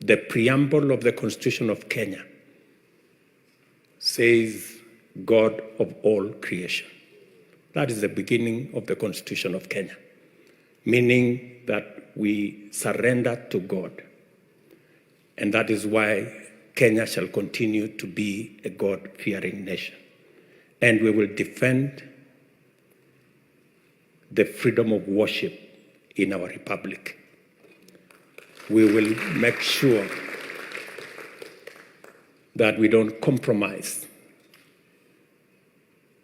the preamble of the Constitution of Kenya says God of all creation. That is the beginning of the Constitution of Kenya, meaning that we surrender to God. And that is why Kenya shall continue to be a God-fearing nation. And we will defend the freedom of worship in our republic. We will make sure that we don't compromise,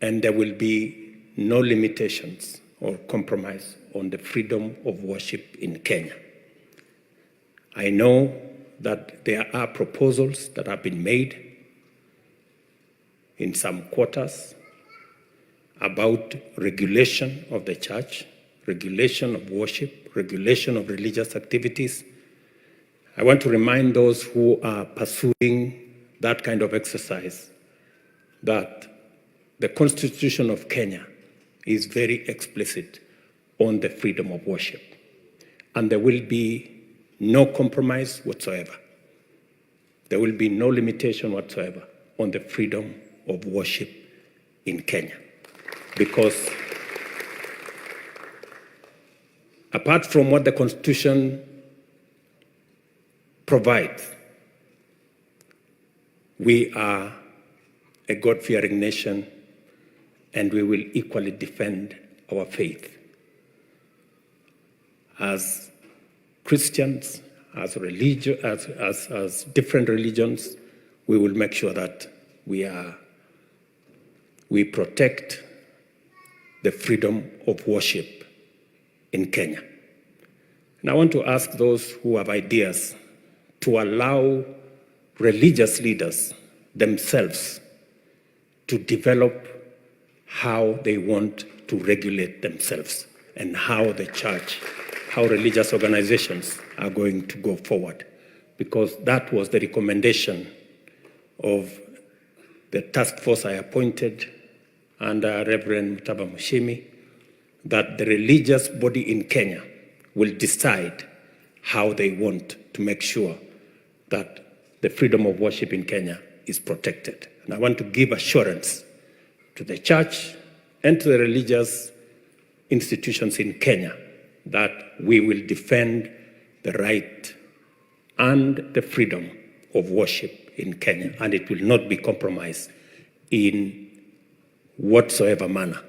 and there will be no limitations or compromise on the freedom of worship in Kenya. I know that there are proposals that have been made in some quarters about regulation of the church, regulation of worship, regulation of religious activities. I want to remind those who are pursuing that kind of exercise that the Constitution of Kenya is very explicit on the freedom of worship, and there will be no compromise whatsoever. There will be no limitation whatsoever on the freedom of worship in Kenya, because apart from what the Constitution provides, we are a God-fearing nation, and we will equally defend our faith. As Christians, as different religions, we will make sure that we protect the freedom of worship in Kenya. And I want to ask those who have ideas to allow religious leaders themselves to develop how they want to regulate themselves and how the church, how religious organizations are going to go forward. Because that was the recommendation of the task force I appointed under Reverend Mutaba Mushimi, that the religious body in Kenya will decide how they want to make sure that the freedom of worship in Kenya is protected. And I want to give assurance to the church and to the religious institutions in Kenya that we will defend the right and the freedom of worship in Kenya, and it will not be compromised in whatsoever manner.